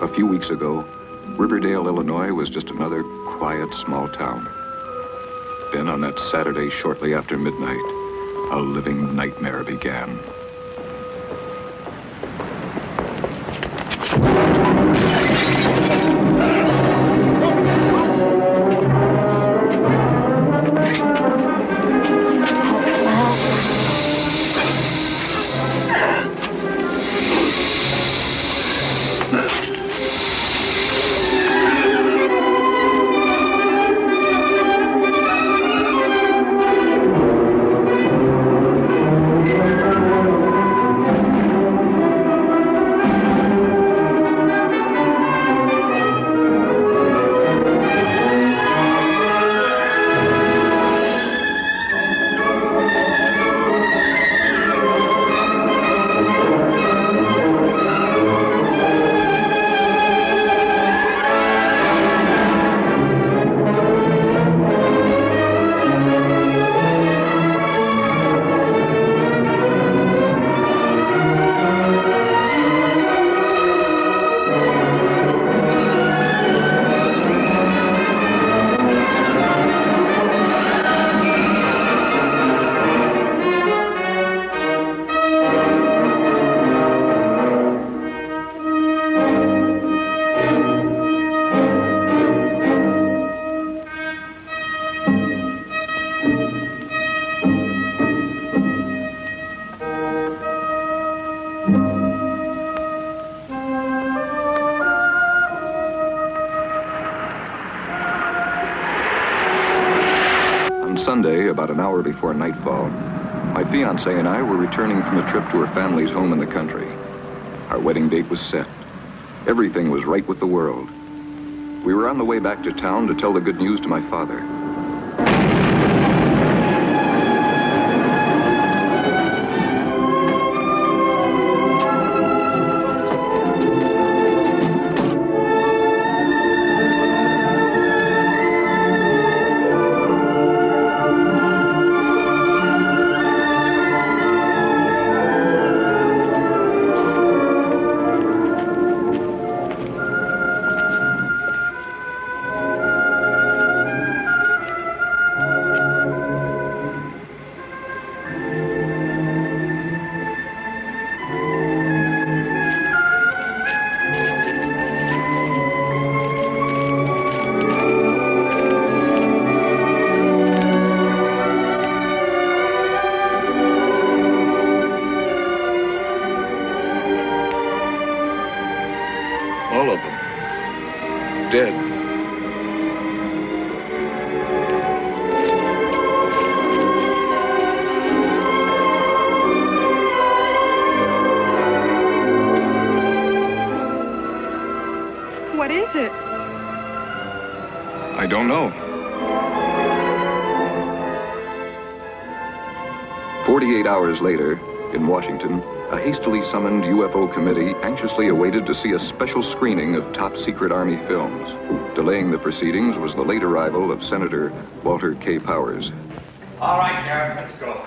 A few weeks ago, Riverdale, Illinois was just another quiet small town. Then on that Saturday shortly after midnight, a living nightmare began. Sunday, about an hour before nightfall, my fiancée and I were returning from a trip to her family's home in the country. Our wedding date was set. Everything was right with the world. We were on the way back to town to tell the good news to my father. All of them. Dead. What is it? I don't know. 48 hours later, in Washington, a hastily summoned UFO committee anxiously awaited to see a special screening of top-secret Army films. Delaying the proceedings was the late arrival of Senator Walter K. Powers. All right, Garrett, let's go.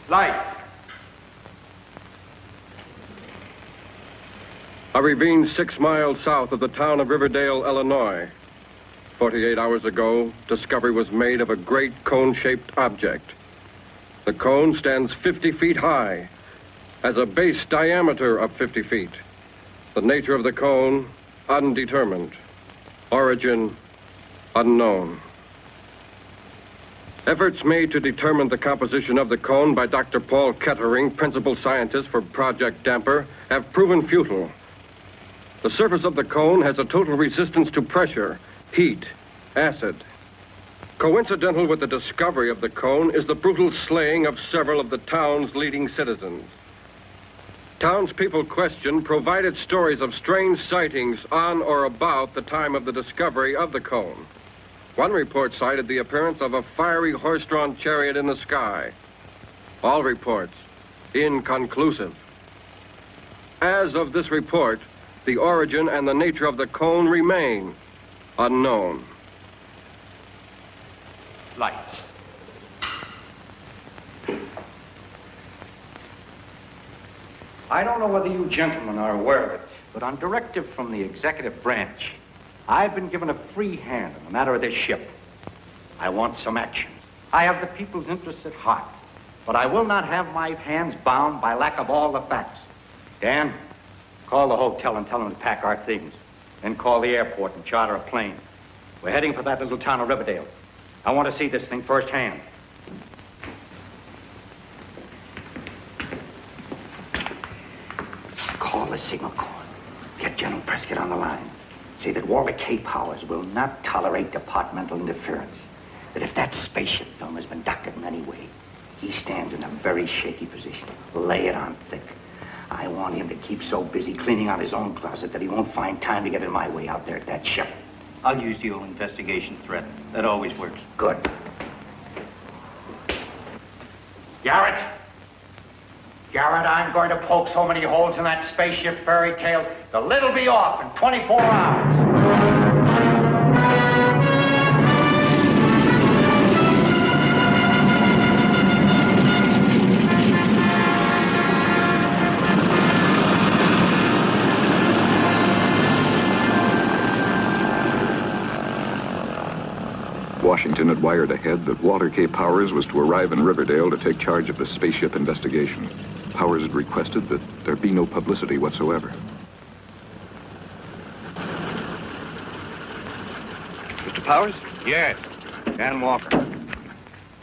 Lights. A ravine 6 miles south of the town of Riverdale, Illinois. 48 hours ago, discovery was made of a great cone-shaped object. The cone stands 50 feet high, has a base diameter of 50 feet. The nature of the cone, undetermined. Origin, unknown. Efforts made to determine the composition of the cone by Dr. Paul Kettering, principal scientist for Project Damper, have proven futile. The surface of the cone has a total resistance to pressure, heat, acid. Coincidental with the discovery of the cone is the brutal slaying of several of the town's leading citizens. Townspeople questioned provided stories of strange sightings on or about the time of the discovery of the cone. One report cited the appearance of a fiery horse-drawn chariot in the sky. All reports inconclusive. As of this report, the origin and the nature of the cone remain unknown. Lights. I don't know whether you gentlemen are aware of it, but on directive from the executive branch, I've been given a free hand in the matter of this ship. I want some action. I have the people's interests at heart, but I will not have my hands bound by lack of all the facts. Dan, call the hotel and tell them to pack our things. Then call the airport and charter a plane. We're heading for that little town of Riverdale. I want to see this thing firsthand. Call the signal corps. Get General Prescott on the line. Say that Walter K. Powers will not tolerate departmental interference. That if that spaceship film has been doctored in any way, he stands in a very shaky position. Lay it on thick. I want him to keep so busy cleaning out his own closet that he won't find time to get in my way out there at that ship. I'll use the old investigation threat. That always works. Good. Garrett! Garrett, I'm going to poke so many holes in that spaceship fairy tale, the lid'll be off in 24 hours. Washington had wired ahead that Walter K. Powers was to arrive in Riverdale to take charge of the spaceship investigation. Powers had requested that there be no publicity whatsoever. Mr. Powers? Yes. Dan Walker.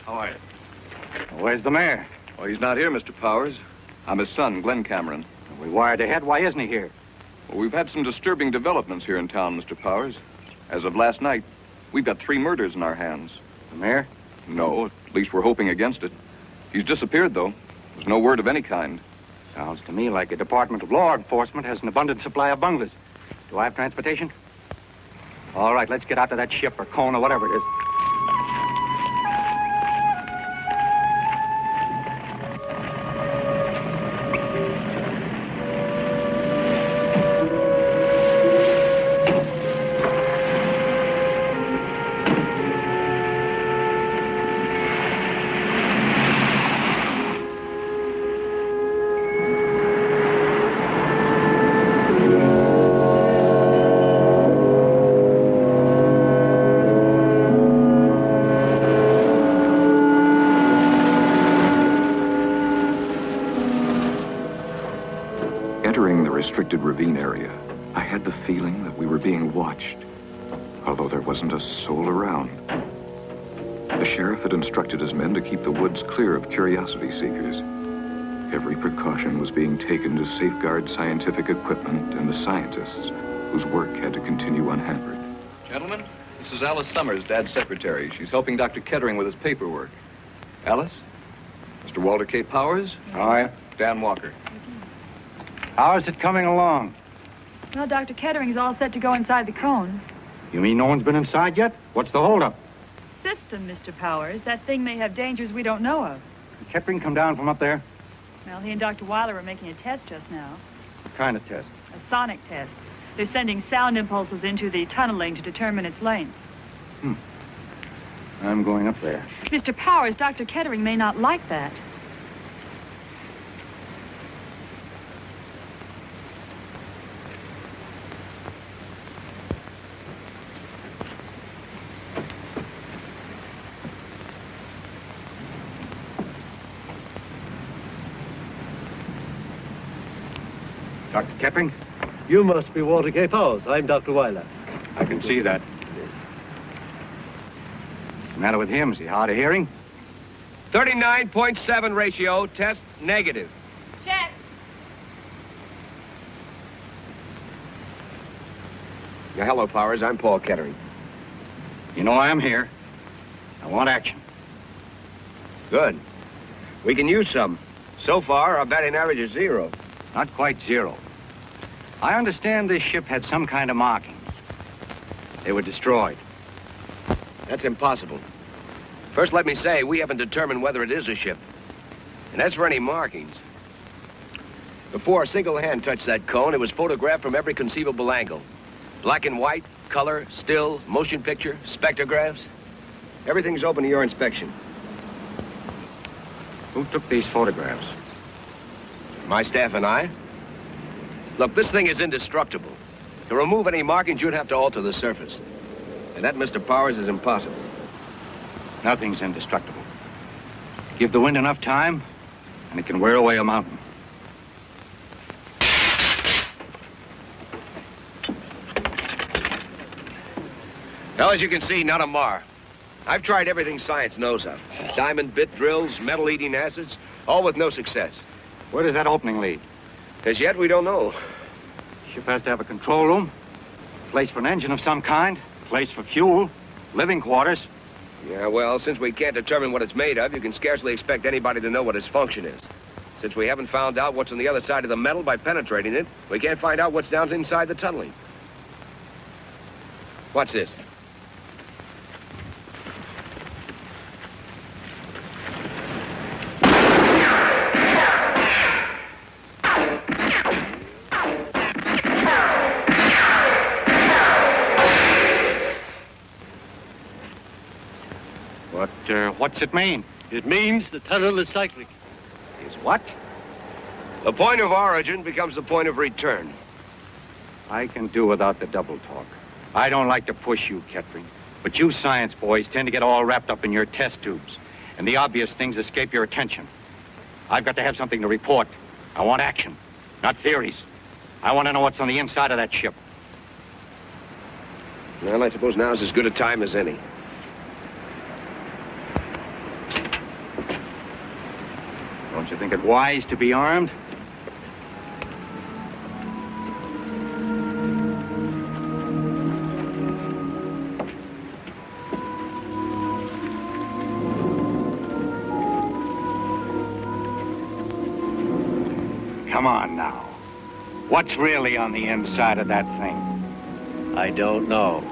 How are you? Where's the mayor? Oh, he's not here, Mr. Powers. I'm his son, Glenn Cameron. We wired ahead. Why isn't he here? Well, we've had some disturbing developments here in town, Mr. Powers. As of last night, we've got 3 murders in our hands. The mayor? No, at least we're hoping against it. He's disappeared, though. There's no word of any kind. Sounds to me like the Department of Law Enforcement has an abundant supply of bunglers. Do I have transportation? All right, let's get out to that ship or cone or whatever it is. Restricted ravine area, I had the feeling that we were being watched, although there wasn't a soul around. The sheriff had instructed his men to keep the woods clear of curiosity seekers. Every precaution was being taken to safeguard scientific equipment and the scientists whose work had to continue unhampered. Gentlemen, this is Alice Summers, Dad's secretary. She's helping Dr. Kettering with his paperwork. Alice? Mr. Walter K. Powers? All right. Dan Walker. How's it coming along? Well, Dr. Kettering's all set to go inside the cone. You mean no one's been inside yet? What's the holdup? System, Mr. Powers. That thing may have dangers we don't know of. Did Kettering come down from up there? Well, he and Dr. Weiler are making a test just now. What kind of test? A sonic test. They're sending sound impulses into the tunneling to determine its length. I'm going up there. Mr. Powers, Dr. Kettering may not like that. Dr. Kettering? You must be Walter K. Powers. I'm Dr. Weiler. I can see that. What's the matter with him? Is he hard of hearing? 39.7 ratio, test negative. Check. Yeah, hello, Powers. I'm Paul Kettering. You know I'm here. I want action. Good. We can use some. So far, our batting average is 0. Not quite 0. I understand this ship had some kind of markings. They were destroyed. That's impossible. First, let me say, we haven't determined whether it is a ship. And as for any markings, before a single hand touched that cone, it was photographed from every conceivable angle. Black and white, color, still, motion picture, spectrographs. Everything's open to your inspection. Who took these photographs? My staff and I? Look, this thing is indestructible. To remove any markings, you'd have to alter the surface. And that, Mr. Powers, is impossible. Nothing's indestructible. Give the wind enough time, and it can wear away a mountain. Well, as you can see, not a mar. I've tried everything science knows of. Diamond bit drills, metal-eating acids, all with no success. Where does that opening lead? As yet, we don't know. Ship has to have a control room, place for an engine of some kind, place for fuel, living quarters. Yeah, well, since we can't determine what it's made of, you can scarcely expect anybody to know what its function is. Since we haven't found out what's on the other side of the metal by penetrating it, we can't find out what's down inside the tunneling. What's this? What's it mean? It means the tunnel is cyclic. Is what? The point of origin becomes the point of return. I can do without the double talk. I don't like to push you, Kettering. But you science boys tend to get all wrapped up in your test tubes. And the obvious things escape your attention. I've got to have something to report. I want action, not theories. I want to know what's on the inside of that ship. Well, I suppose now's as good a time as any. Don't you think it wise to be armed? Come on now. What's really on the inside of that thing? I don't know.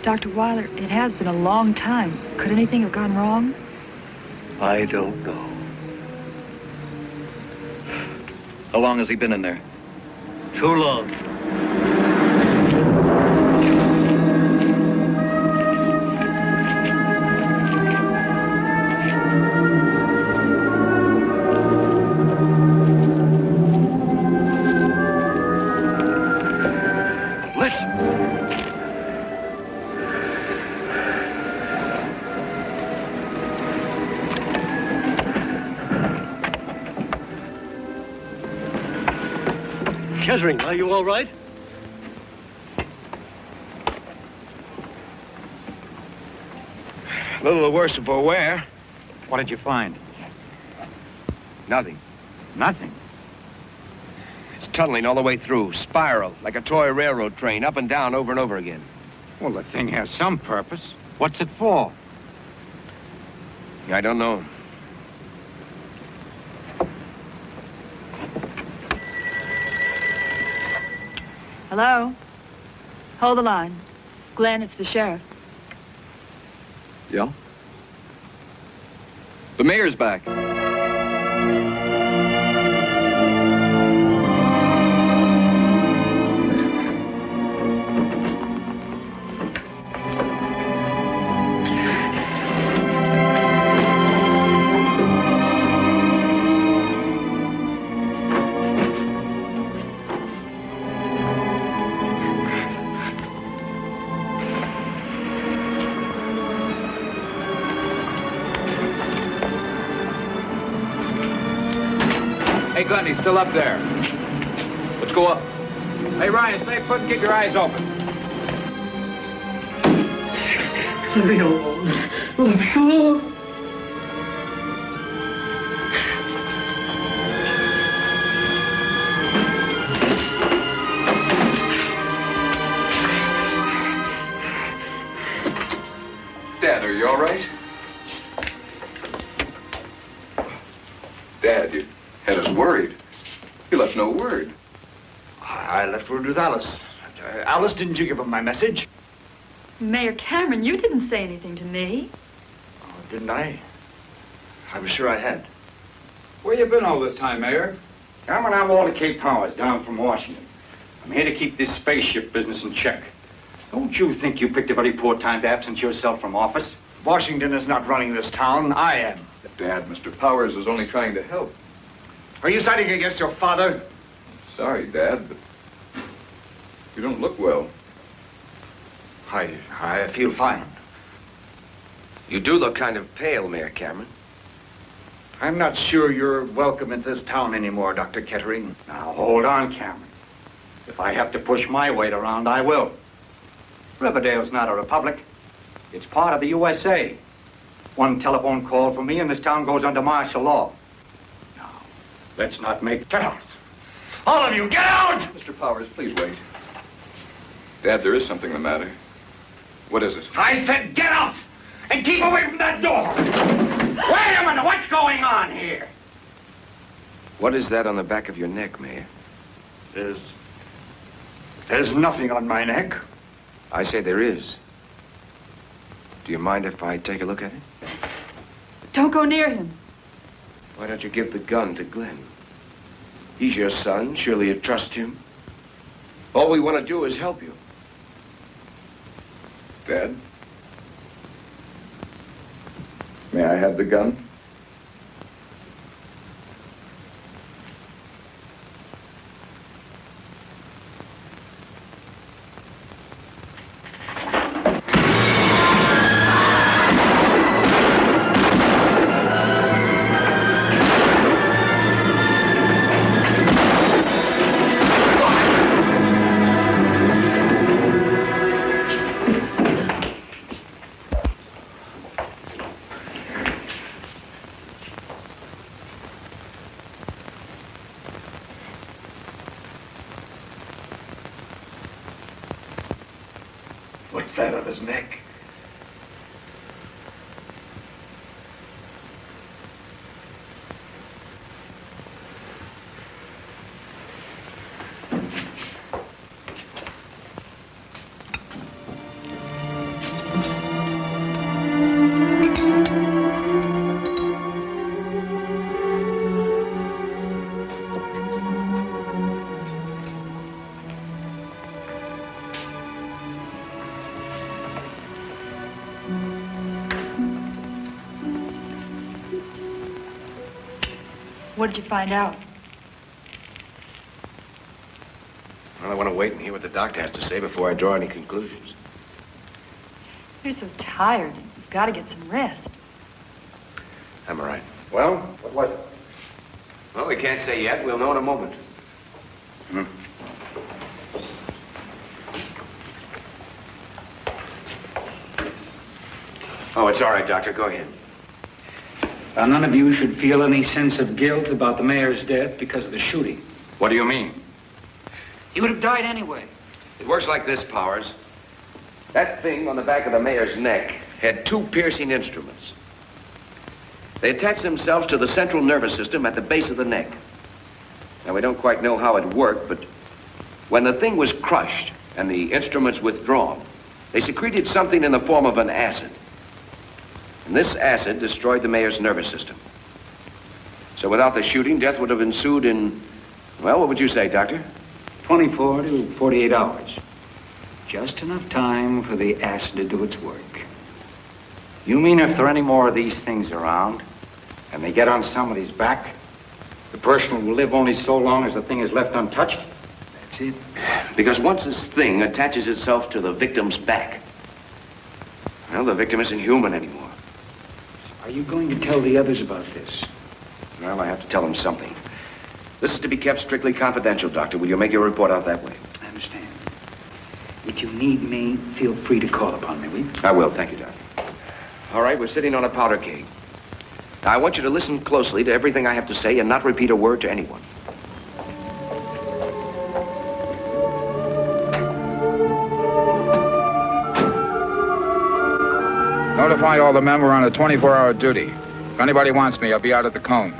Dr. Weiler, it has been a long time. Could anything have gone wrong? I don't know. How long has he been in there? Too long. Kettering, are you all right? A little the worse for wear. What did you find? Nothing. Nothing. It's tunneling all the way through, spiral, like a toy railroad train, up and down over and over again. Well, the thing has some purpose. What's it for? I don't know. Hello? Hold the line. Glenn, it's the sheriff. Yeah? The mayor's back. Hey, Glenn, he's still up there. Let's go up. Hey, Ryan, stay put and keep your eyes open. Let me alone. Let me alone. You left no word. I left word with Alice. Alice, didn't you give him my message? Mayor Cameron, you didn't say anything to me. Oh, didn't I? I was sure I had. Where you been all this time, Mayor? Cameron, I'm Walter K. Powers, down from Washington. I'm here to keep this spaceship business in check. Don't you think you picked a very poor time to absent yourself from office? Washington is not running this town. I am. Dad, Mr. Powers is only trying to help. Are you siding against your father? Sorry, Dad, but you don't look well. I feel fine. You do look kind of pale, Mayor Cameron. I'm not sure you're welcome in this town anymore, Dr. Kettering. Now, hold on, Cameron. If I have to push my weight around, I will. Riverdale's not a republic. It's part of the USA. One telephone call from me and this town goes under martial law. Now, let's not make... Get out! All of you, get out! Mr. Powers, please wait. Dad, there is something the matter. What is it? I said get out! And keep away from that door! Wait a minute, what's going on here? What is that on the back of your neck, Mayor? There's nothing on my neck. I say there is. Do you mind if I take a look at it? Don't go near him. Why don't you give the gun to Glenn? He's your son. Surely you trust him. All we want to do is help you. Dad? May I have the gun? What's that on his neck? What did you find out? Well, I want to wait and hear what the doctor has to say before I draw any conclusions. You're so tired. You've got to get some rest. I'm all right. Well, what was it? Well, we can't say yet. We'll know in a moment. Oh, it's all right, Doctor. Go ahead. None of you should feel any sense of guilt about the mayor's death because of the shooting. What do you mean? He would have died anyway. It works like this, Powers. That thing on the back of the mayor's neck had two piercing instruments. They attached themselves to the central nervous system at the base of the neck. Now, we don't quite know how it worked, but when the thing was crushed and the instruments withdrawn, they secreted something in the form of an acid. And this acid destroyed the mayor's nervous system. So without the shooting, death would have ensued in, well, what would you say, Doctor? 24 to 48 hours. Just enough time for the acid to do its work. You mean if there are any more of these things around, and they get on somebody's back, the person will live only so long as the thing is left untouched? That's it. Because once this thing attaches itself to the victim's back, well, the victim isn't human anymore. Are you going to tell the others about this? Well, I have to tell them something. This is to be kept strictly confidential, Doctor. Will you make your report out that way? I understand. If you need me, feel free to call upon me, will you? I will. Thank you, Doctor. All right, we're sitting on a powder keg. Now, I want you to listen closely to everything I have to say and not repeat a word to anyone. Notify all the men we're on a 24-hour duty. If anybody wants me, I'll be out at the cone.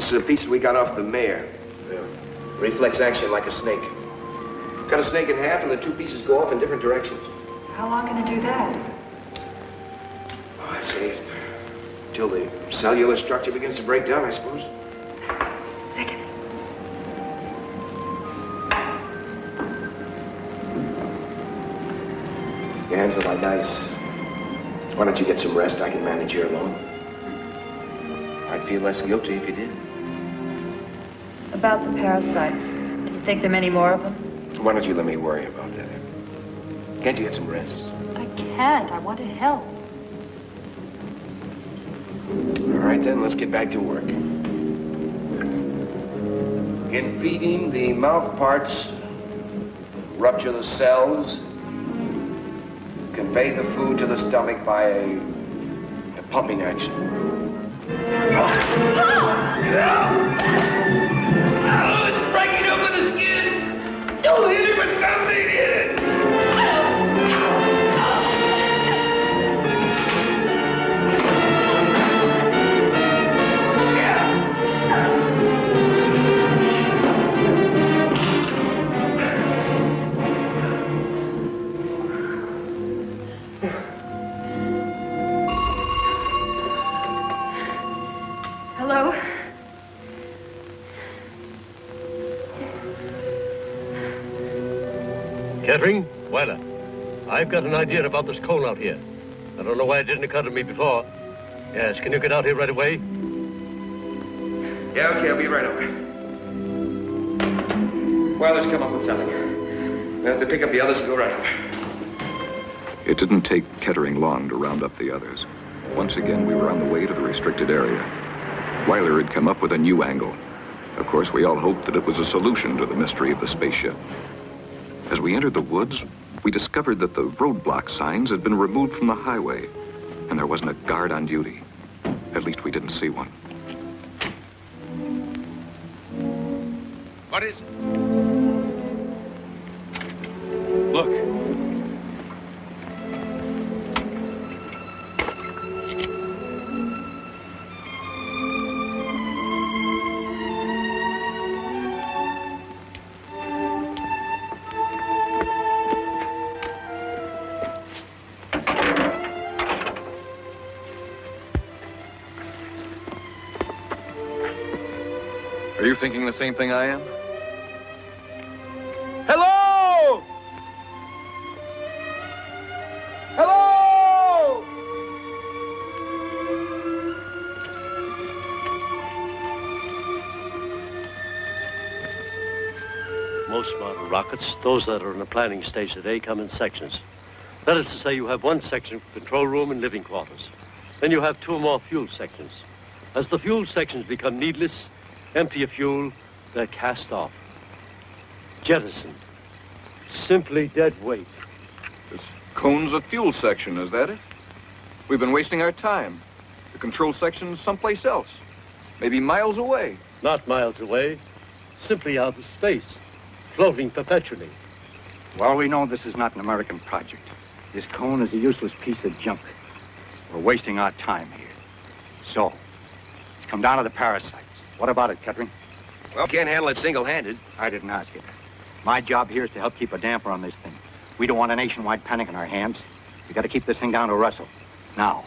That's the piece we got off the mare. Yeah. Reflex action like a snake. Cut a snake in half and the two pieces go off in different directions. How long can it do that? Oh, I'd say till the cellular structure begins to break down, I suppose. Second. Your hands are like ice. Why don't you get some rest? I can manage here alone. I'd feel less guilty if you did. About the parasites. Do you think there are many more of them? Why don't you let me worry about that? Can't you get some rest? I can't. I want to help. All right, then, let's get back to work. In feeding, the mouth parts rupture the cells, convey the food to the stomach by a pumping action. Oh, it's breaking open the skin! Don't hit it with something in it! Hello? Kettering, Joanna, I've got an idea about this cone out here. I don't know why it didn't occur to me before. Yes, can you get out here right away? Yeah, okay, I'll be right over. Well, let's come up with something. We'll have to pick up the others and go right over. It didn't take Kettering long to round up the others. Once again, we were on the way to the restricted area. Weiler had come up with a new angle. Of course, we all hoped that it was a solution to the mystery of the spaceship. As we entered the woods, we discovered that the roadblock signs had been removed from the highway, and there wasn't a guard on duty. At least we didn't see one. What is it? Look. Are you thinking the same thing I am? Hello! Hello! Most modern rockets, those that are in the planning stage today, come in sections. That is to say, you have one section for control room and living quarters. Then you have two more fuel sections. As the fuel sections become needless, empty of fuel, they're cast off. Jettisoned. Simply dead weight. This cone's a fuel section, is that it? We've been wasting our time. The control section's someplace else. Maybe miles away. Not miles away. Simply out of space. Floating perpetually. Well, we know this is not an American project. This cone is a useless piece of junk. We're wasting our time here. So, let's come down to the parasites. What about it, Kettering? Well, can't handle it single-handed. I didn't ask you. My job here is to help keep a damper on this thing. We don't want a nationwide panic in our hands. We got to keep this thing down to Russell. Now,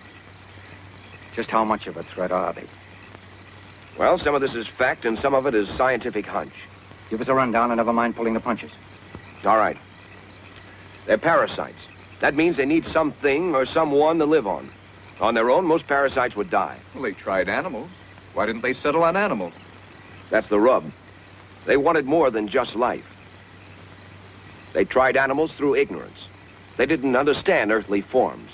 just how much of a threat are they? Well, some of this is fact and some of it is scientific hunch. Give us a rundown and never mind pulling the punches. All right. They're parasites. That means they need something or someone to live on. On their own, most parasites would die. Well, they tried animals. Why didn't they settle on animals? That's the rub. They wanted more than just life. They tried animals through ignorance. They didn't understand earthly forms.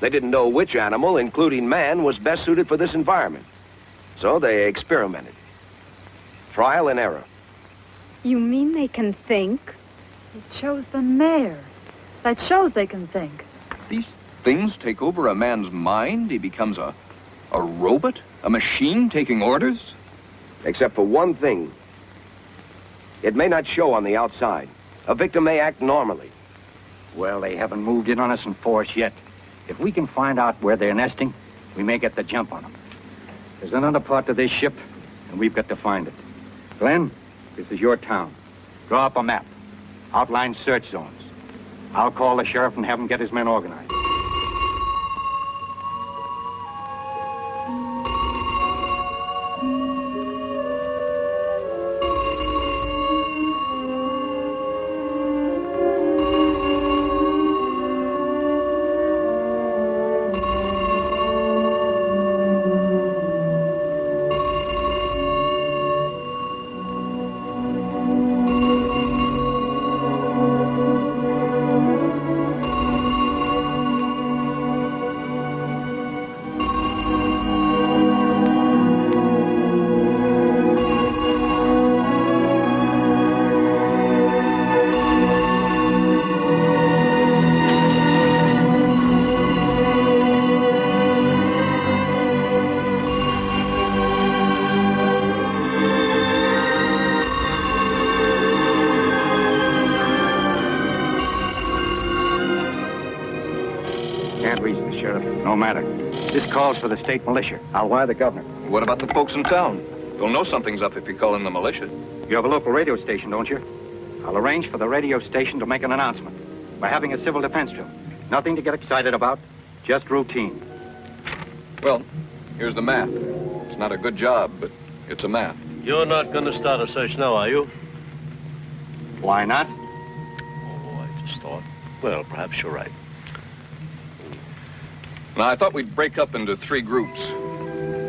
They didn't know which animal, including man, was best suited for this environment. So they experimented. Trial and error. You mean they can think? They chose the mayor. That shows they can think. These things take over a man's mind? He becomes a robot? A machine taking orders? Except for one thing. It may not show on the outside. A victim may act normally. Well, they haven't moved in on us in force yet. If we can find out where they're nesting, we may get the jump on them. There's another part to this ship. and we've got to find it. Glenn, this is your town. Draw up a map. Outline search zones. I'll call the sheriff and have him get his men organized. No matter. This calls for the state militia. I'll wire the governor. What about the folks in town? They'll know something's up if you call in the militia. You have a local radio station, don't you? I'll arrange for the radio station to make an announcement. We're having a civil defense drill. Nothing to get excited about, just routine. Well, here's the map. It's not a good job, but it's a map. You're not going to start a search now, are you? Why not? Oh, I just thought. Well, perhaps you're right. Now, I thought we'd break up into 3 groups.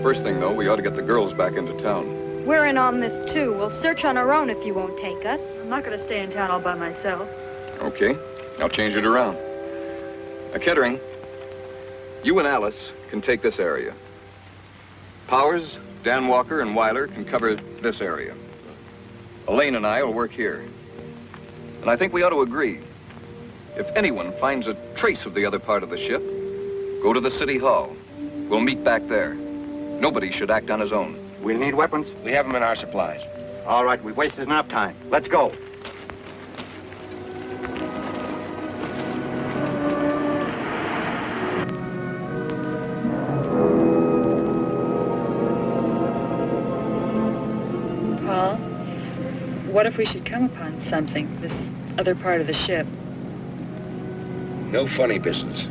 First thing, though, we ought to get the girls back into town. We're in on this, too. We'll search on our own if you won't take us. I'm not going to stay in town all by myself. Okay, I'll change it around. Kettering, you and Alice can take this area. Powers, Dan Walker, and Weiler can cover this area. Elaine and I will work here. And I think we ought to agree. If anyone finds a trace of the other part of the ship, go to the city hall. We'll meet back there. Nobody should act on his own. We'll need weapons. We have them in our supplies. All right, we've wasted enough time. Let's go. Paul, what if we should come upon something, this other part of the ship? No funny business.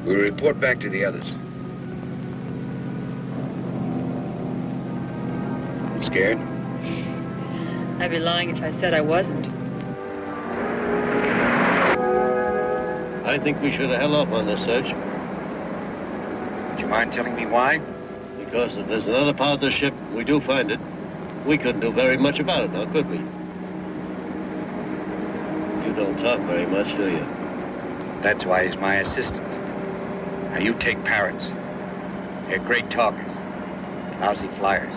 We'll report back to the others. Scared? I'd be lying if I said I wasn't. I think we should have held off on this search. Would you mind telling me why? Because if there's another part of the ship, we do find it, we couldn't do very much about it now, could we? You don't talk very much, do you? That's why he's my assistant. Now you take parrots. They're great talkers, lousy flyers.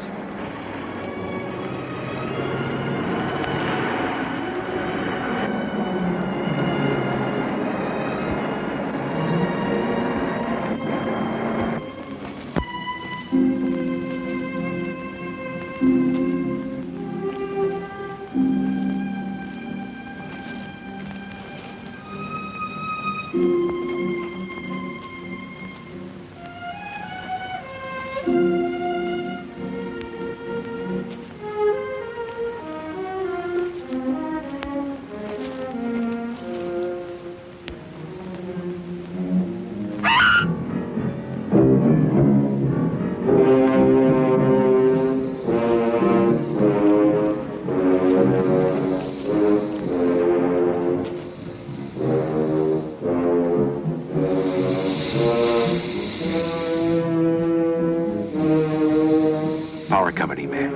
Power company man.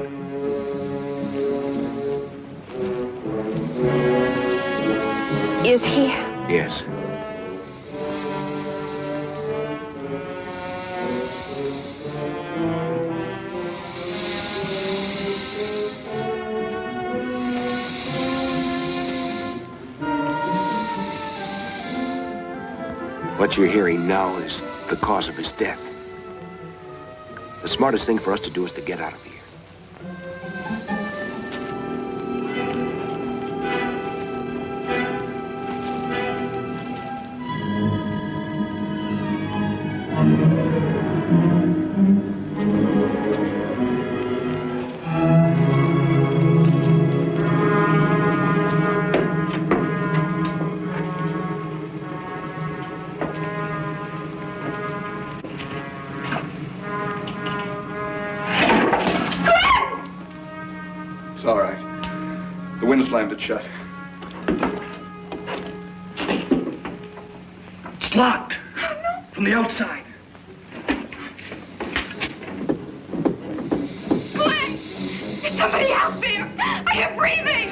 Is he? Yes. What you're hearing now is the cause of his death. The smartest thing for us to do is to get out of here. slammed it shut. It's locked. From the outside. Glenn! There's somebody out there! I am breathing!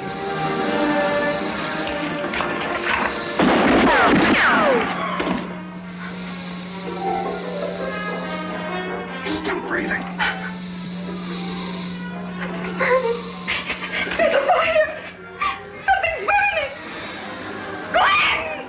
Still breathing. Something's burning. There's a fire! Something's burning! Glenn!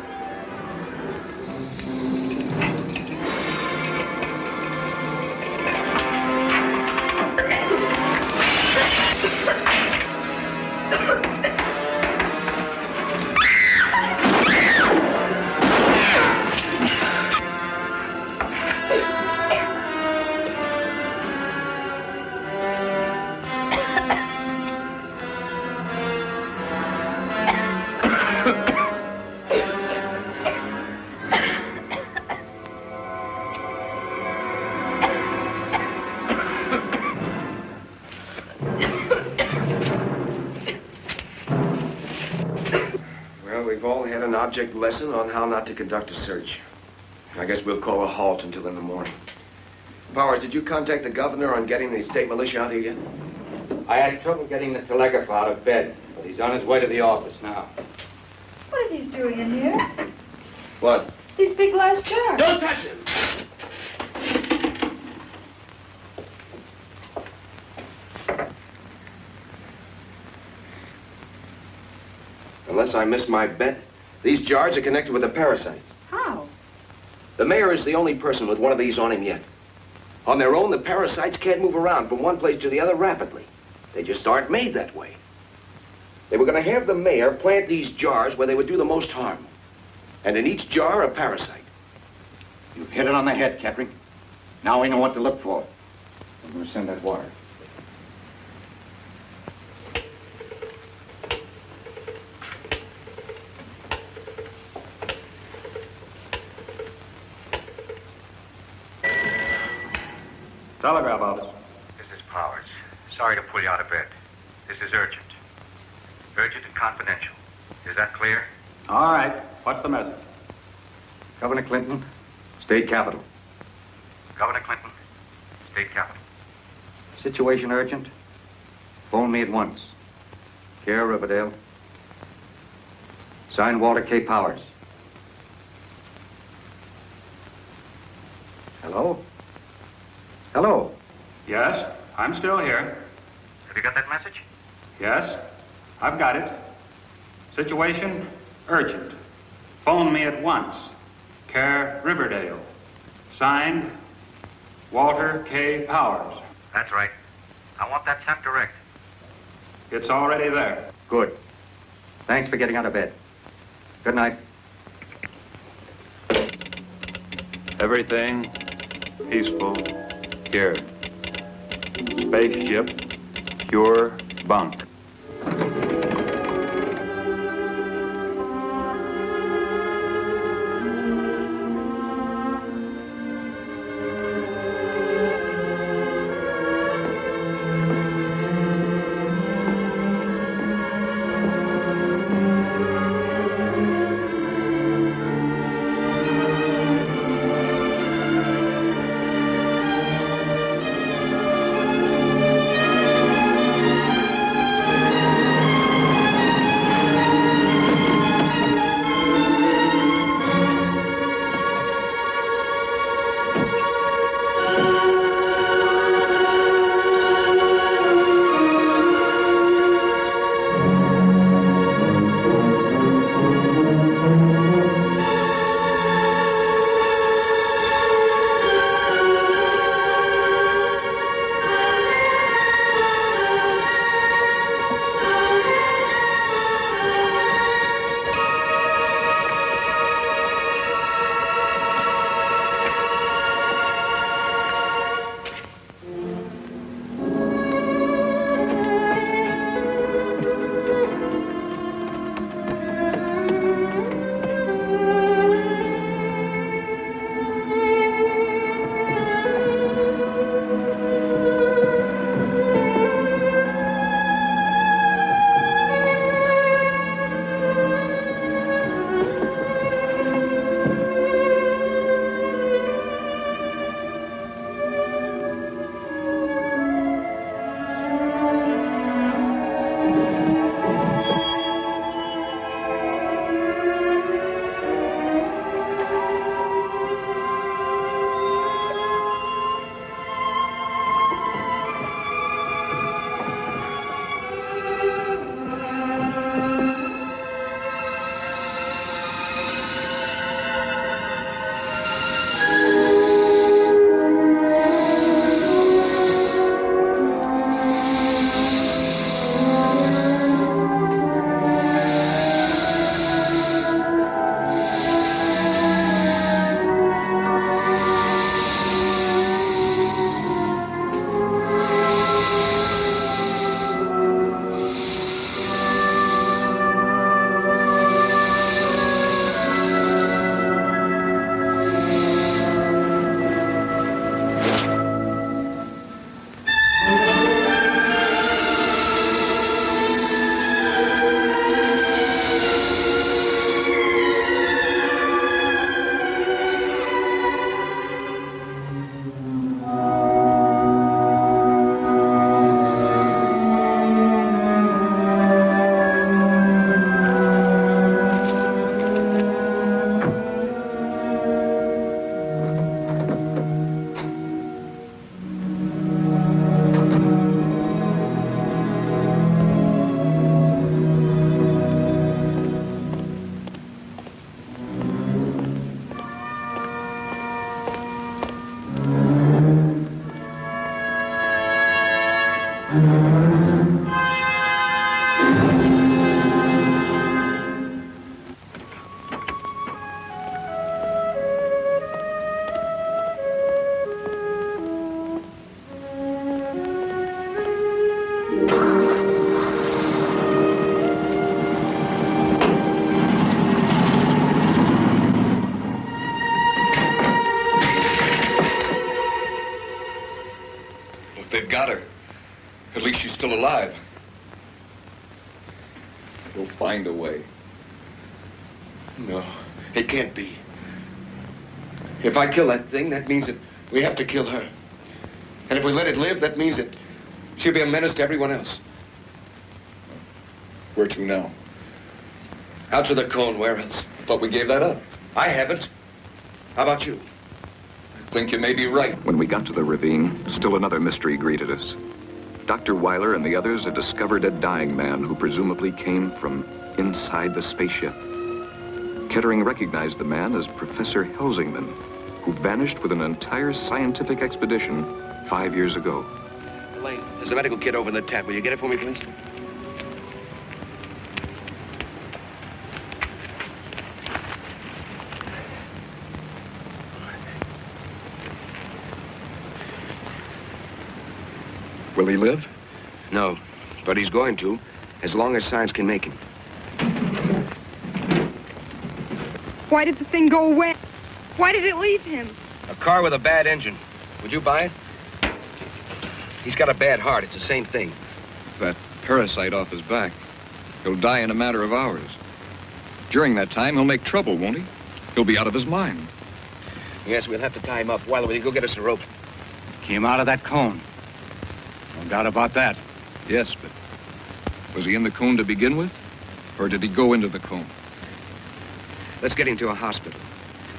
Well, we've all had an object lesson on how not to conduct a search. I guess we'll call a halt until in the morning. Powers, did you contact the governor on getting the state militia out here yet? I had trouble getting the telegrapher out of bed, but he's on his way to the office now. What are these doing in here? What? These big glass jars. Don't touch him! Unless I miss my bet, these jars are connected with the parasites. How? The mayor is the only person with one of these on him yet. On their own, the parasites can't move around from one place to the other rapidly. They just aren't made that way. They were going to have the mayor plant these jars where they would do the most harm. And in each jar, a parasite. You've hit it on the head, Kettering. Now we know what to look for. I'm going to send that wire. Telegraph office. This is Powers. Sorry to pull you out of bed. This is urgent. Urgent and confidential. Is that clear? All right. What's the message? Governor Clinton, State Capitol. Governor Clinton, State Capitol. Situation urgent. Phone me at once. Care Riverdale. Signed Walter K. Powers. Hello? Hello? Yes, I'm still here. Have you got that message? Yes, I've got it. Situation urgent. Phone me at once. Care Riverdale. Signed, Walter K. Powers. That's right. I want that sent direct. It's already there. Good. Thanks for getting out of bed. Good night. Everything peaceful here. Spaceship, pure bunk. still alive. We'll find a way. No, it can't be. If I kill that thing, that means that we have to kill her. And if we let it live, that means that she'll be a menace to everyone else. Where to now? Out to the cone, where else? I thought we gave that up. I haven't. How about you? I think you may be right. When we got to the ravine, still another mystery greeted us. Dr. Weiler and the others had discovered a dying man who presumably came from inside the spaceship. Kettering recognized the man as Professor Helsingman, who vanished with an entire scientific expedition 5 years ago. Elaine, there's a medical kit over in the tent. Will you get it for me, please? Will he live? No, but he's going to, as long as science can make him. Why did the thing go away? Why did it leave him? A car with a bad engine. Would you buy it? He's got a bad heart. It's the same thing. That parasite off his back. He'll die in a matter of hours. During that time, he'll make trouble, won't he? He'll be out of his mind. Yes, we'll have to tie him up. Weiler, will you go get us a rope? Came out of that cone. No doubt about that. Yes, but was he in the cone to begin with? Or did he go into the cone? Let's get him to a hospital.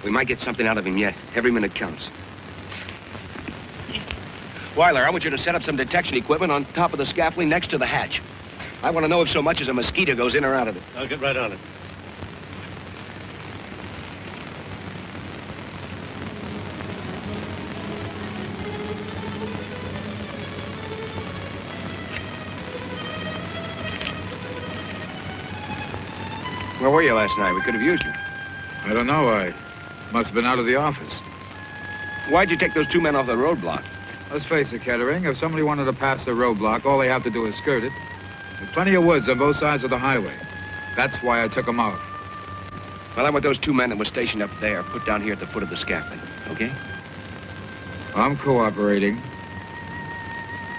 We might get something out of him yet. Every minute counts. Weiler, I want you to set up some detection equipment on top of the scaffolding next to the hatch. I want to know if so much as a mosquito goes in or out of it. I'll get right on it. Where were you last night? We could have used you. I don't know. I must have been out of the office. Why'd you take those two men off the roadblock? Let's face it, Kettering. If somebody wanted to pass the roadblock, all they have to do is skirt it. There's plenty of woods on both sides of the highway. That's why I took them off. Well, I want those two men that were stationed up there put down here at the foot of the scaffolding, okay? I'm cooperating.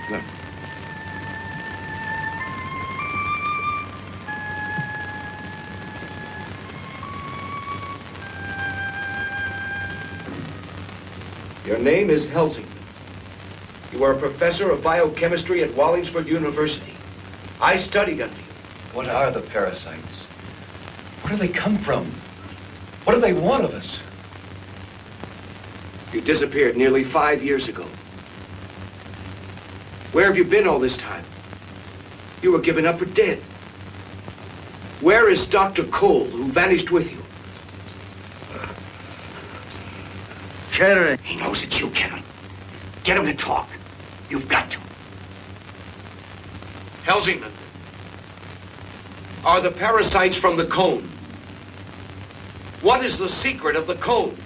Good. Your name is Helsingman. You are a professor of biochemistry at Wallingford University. I studied under you. What are the parasites? Where do they come from? What do they want of us? You disappeared nearly 5 years ago. Where have you been all this time? You were given up for dead. Where is Dr. Cole, who vanished with you? Kettering. He knows it's you, Kevin. Get him to talk. You've got to. Helsingman, are the parasites from the cone? What is the secret of the cone?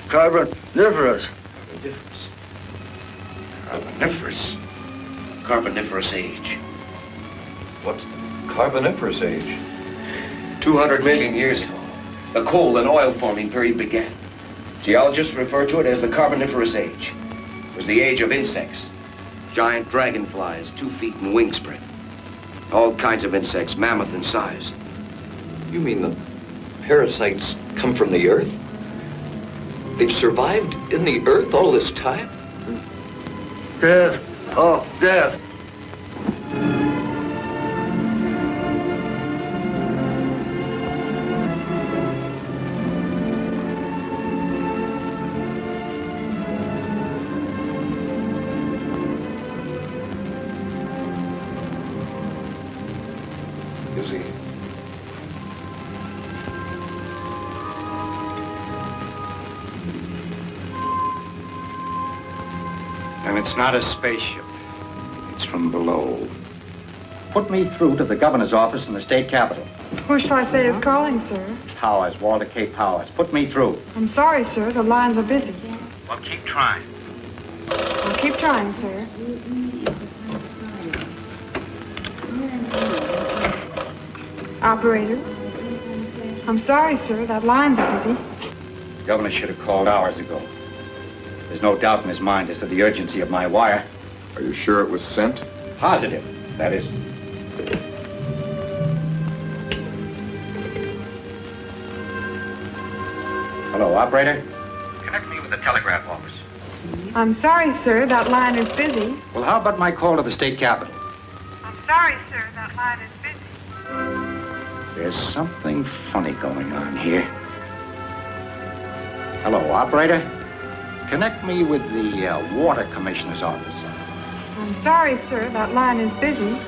Carboniferous. Carboniferous? Carboniferous age. What's the Carboniferous age? 200 million years ago, the coal and oil forming period began. Geologists refer to it as the Carboniferous age. It was the age of insects. Giant dragonflies, 2 feet in wingspread. All kinds of insects, mammoth in size. You mean the parasites come from the Earth? They've survived in the Earth all this time? Death. Oh, death. Is he? And it's not a spaceship. It's from below. Put me through to the governor's office in the state capitol. Who shall I say is calling, sir? Powers, Walter K. Powers. Put me through. I'm sorry, sir. The lines are busy. Well, keep trying. I'll keep trying, sir. Operator? I'm sorry, sir. That line's are busy. The governor should have called hours ago. There's no doubt in his mind as to the urgency of my wire. Are you sure it was sent? Positive, that is. Hello, operator? Connect me with the telegraph office. I'm sorry, sir. That line is busy. Well, how about my call to the state capitol? I'm sorry, sir. That line is busy. There's something funny going on here. Hello, operator? Connect me with the water commissioner's office. I'm sorry, sir. That line is busy.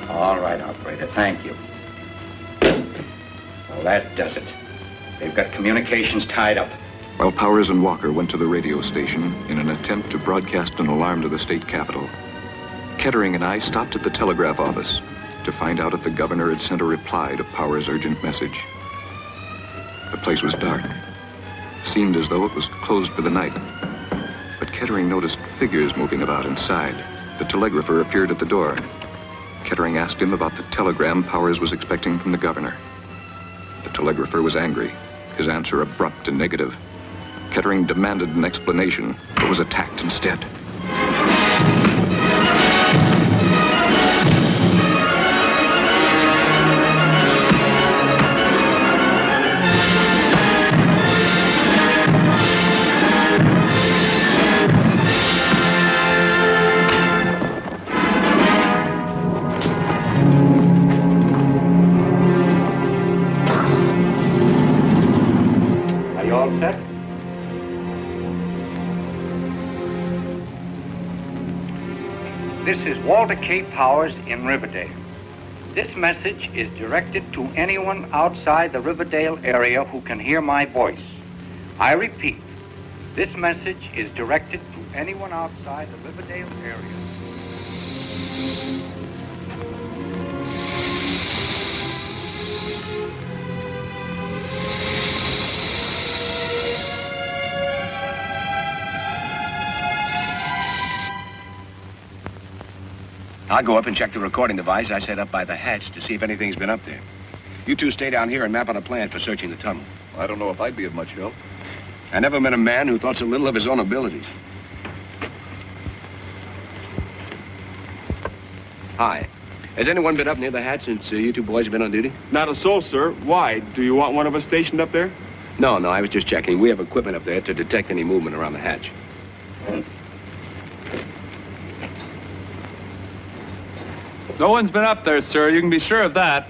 All right, operator. Thank you. Well, that does it. They've got communications tied up. While Powers and Walker went to the radio station in an attempt to broadcast an alarm to the state capitol, Kettering and I stopped at the telegraph office to find out if the governor had sent a reply to Powers' urgent message. The place was dark. Seemed as though it was closed for the night. But Kettering noticed figures moving about inside. The telegrapher appeared at the door. Kettering asked him about the telegram Powers was expecting from the governor. The telegrapher was angry, his answer abrupt and negative. Kettering demanded an explanation, but was attacked instead. Are you all set? This is Walter K. Powers in Riverdale. This message is directed to anyone outside the Riverdale area who can hear my voice. I repeat, this message is directed to anyone outside the Riverdale area. I'll go up and check the recording device I set up by the hatch to see if anything's been up there. You two stay down here and map out a plan for searching the tunnel. I don't know if I'd be of much help. I never met a man who thought so little of his own abilities. Hi. Has anyone been up near the hatch since you two boys have been on duty? Not a soul, sir. Why? Do you want one of us stationed up there? No, I was just checking. We have equipment up there to detect any movement around the hatch. No one's been up there, sir. You can be sure of that.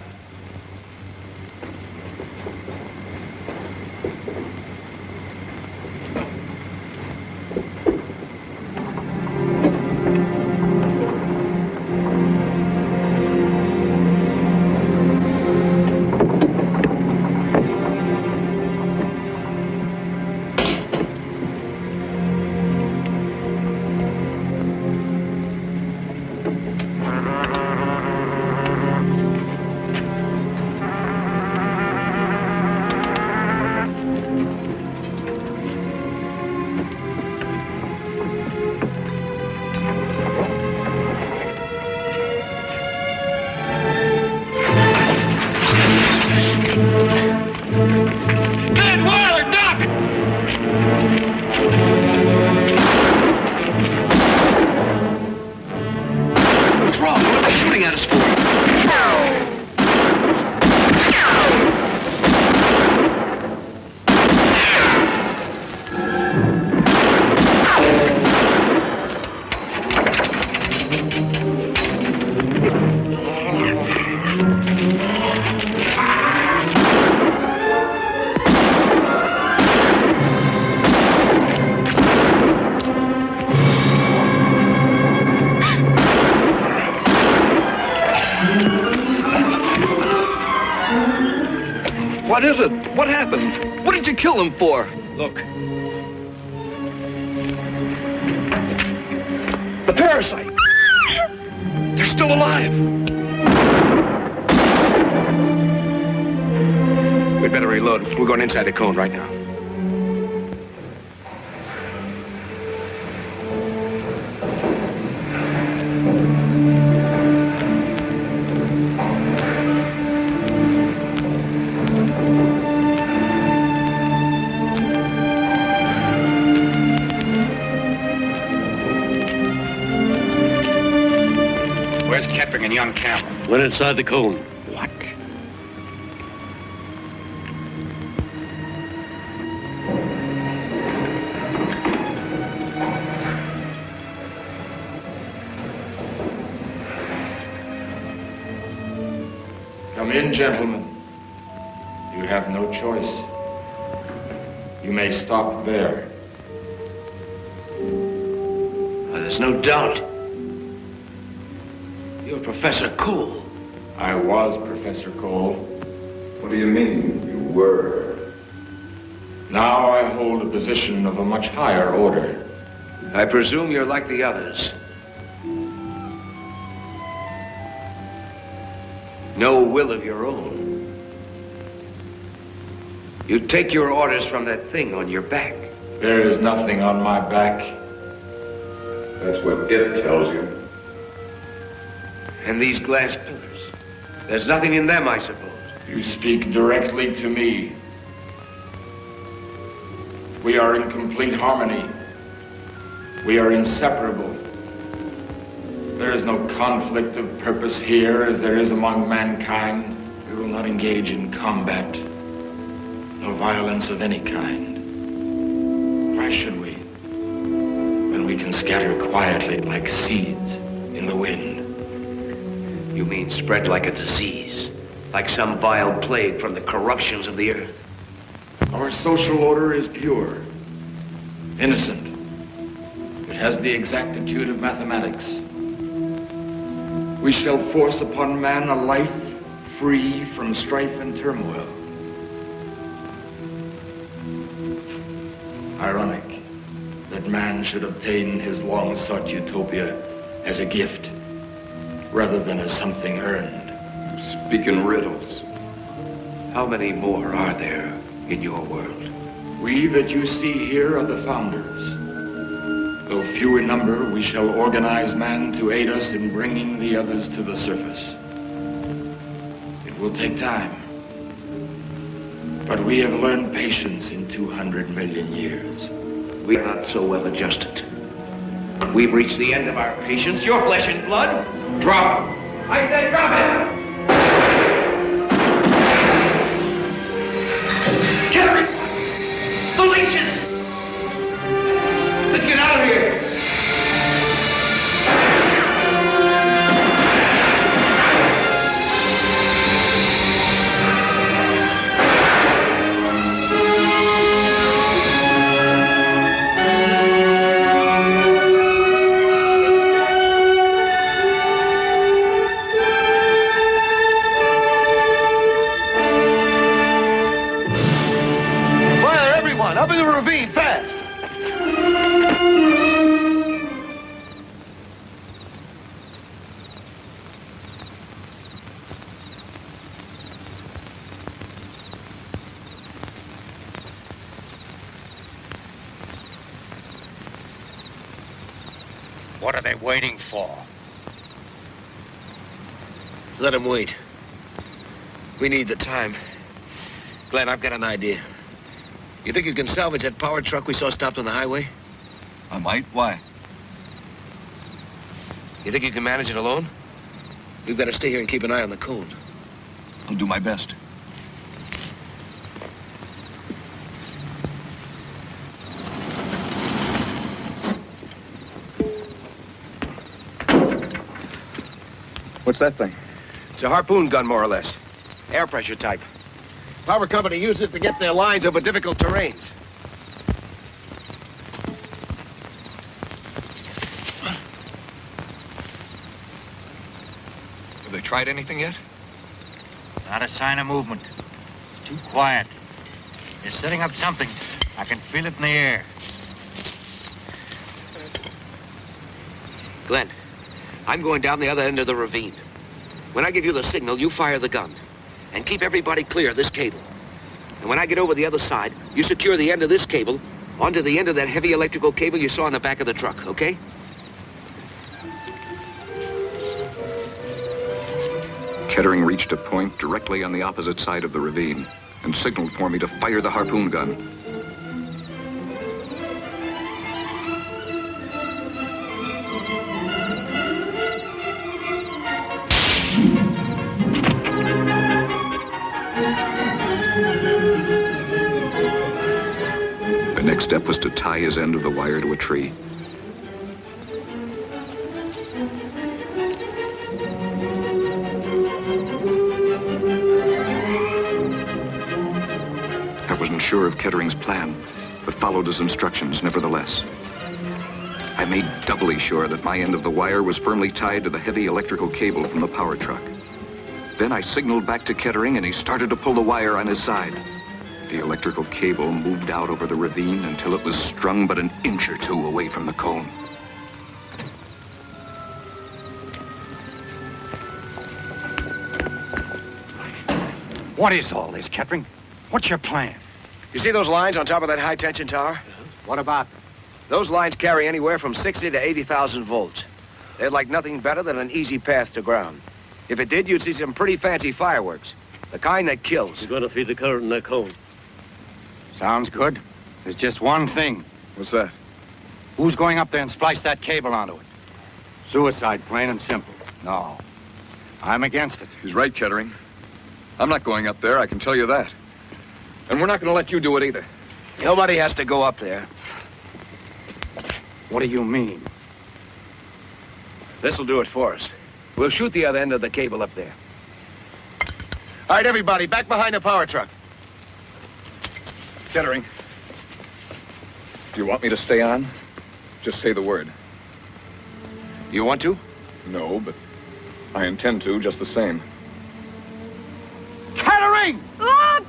What is it? What happened? What did you kill them for? Look. The parasite. They're still alive. We'd better reload. We're going inside the cone right now. on camera. Went inside the cone. What? Come in, gentlemen. You have no choice. You may stop there. There's no doubt. You're Professor Cole. I was Professor Cole. What do you mean, you were? Now I hold a position of a much higher order. I presume you're like the others. No will of your own. You take your orders from that thing on your back. There is nothing on my back. That's what it tells you. And these glass pillars. There's nothing in them, I suppose. You speak directly to me. We are in complete harmony. We are inseparable. There is no conflict of purpose here as there is among mankind. We will not engage in combat. No violence of any kind. Why should we? When we can scatter quietly like seeds in the wind. You mean spread like a disease, like some vile plague from the corruptions of the earth. Our social order is pure, innocent. It has the exactitude of mathematics. We shall force upon man a life free from strife and turmoil. Ironic that man should obtain his long-sought utopia as a gift rather than as something earned. Speak in riddles. How many more are there in your world? We that you see here are the founders. Though few in number, we shall organize man to aid us in bringing the others to the surface. It will take time. But we have learned patience in 200 million years. We are not so well adjusted. We've reached the end of our patience. Your flesh and blood. Drop it. I said drop it. Get everyone. The leeches. Let's get out of here. Up in the ravine, fast! What are they waiting for? Let him wait. We need the time. Glenn, I've got an idea. You think you can salvage that power truck we saw stopped on the highway? I might. Why? You think you can manage it alone? We've got to stay here and keep an eye on the cone. I'll do my best. What's that thing? It's a harpoon gun, more or less. Air pressure type. Power company uses it to get their lines over difficult terrains. Have they tried anything yet? Not a sign of movement. Too quiet. They're setting up something. I can feel it in the air. Glenn, I'm going down the other end of the ravine. When I give you the signal, you fire the gun. And keep everybody clear of this cable. And when I get over the other side, you secure the end of this cable onto the end of that heavy electrical cable you saw in the back of the truck, okay? Kettering reached a point directly on the opposite side of the ravine and signaled for me to fire the harpoon gun. The next step was to tie his end of the wire to a tree. I wasn't sure of Kettering's plan, but followed his instructions nevertheless. I made doubly sure that my end of the wire was firmly tied to the heavy electrical cable from the power truck. Then I signaled back to Kettering, and he started to pull the wire on his side. The electrical cable moved out over the ravine until it was strung but an inch or two away from the cone. What is all this, Kettering? What's your plan? You see those lines on top of that high-tension tower? What about them? Those lines carry anywhere from 60 to 80,000 volts. They're like nothing better than an easy path to ground. If it did, you'd see some pretty fancy fireworks. The kind that kills. You're going to feed the current in that cone. Sounds good. There's just one thing. What's that? Who's going up there and splice that cable onto it? Suicide, plain and simple. No. I'm against it. He's right, Kettering. I'm not going up there, I can tell you that. And we're not going to let you do it either. Nobody has to go up there. What do you mean? This'll do it for us. We'll shoot the other end of the cable up there. All right, everybody, back behind the power truck. Kettering, do you want me to stay on? Just say the word. You want to? No, but I intend to just the same. Kettering! Look!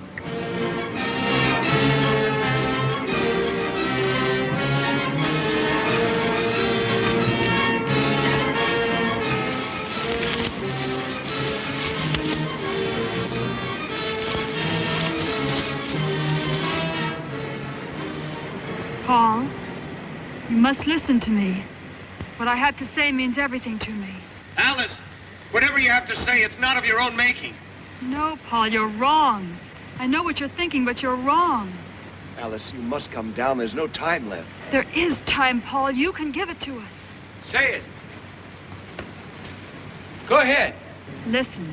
Paul, you must listen to me. What I have to say means everything to me. Alice, whatever you have to say, it's not of your own making. No, Paul, you're wrong. I know what you're thinking, but you're wrong. Alice, you must come down. There's no time left. There is time, Paul. You can give it to us. Say it. Go ahead. Listen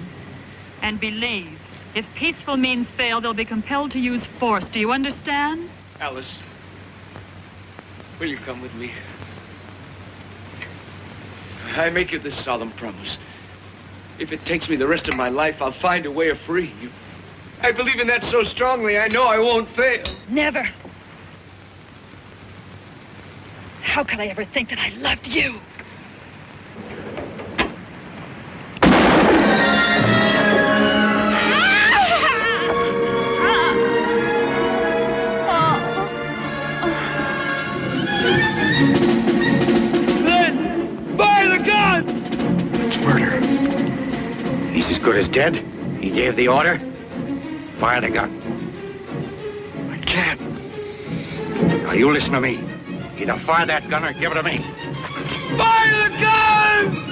and believe. If peaceful means fail, they'll be compelled to use force. Do you understand? Alice, will you come with me? I make you this solemn promise. If it takes me the rest of my life, I'll find a way of freeing you. I believe in that so strongly, I know I won't fail. Never. How could I ever think that I loved you? He's as good as dead. He gave the order. Fire the gun. I can't. Now you listen to me. Either fire that gun or give it to me. Fire the gun!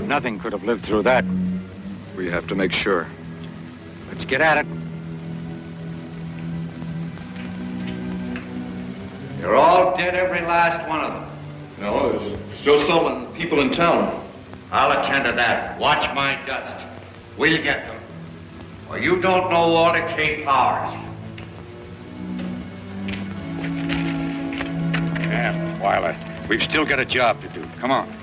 Nothing could have lived through that. We have to make sure. Let's get at it. They're all dead, every last one of them. No, there's still some people in town. I'll attend to that. Watch my dust. We'll get them. Or you don't know Walter K. Powers. Yeah, Weiler, we've still got a job to do. Come on.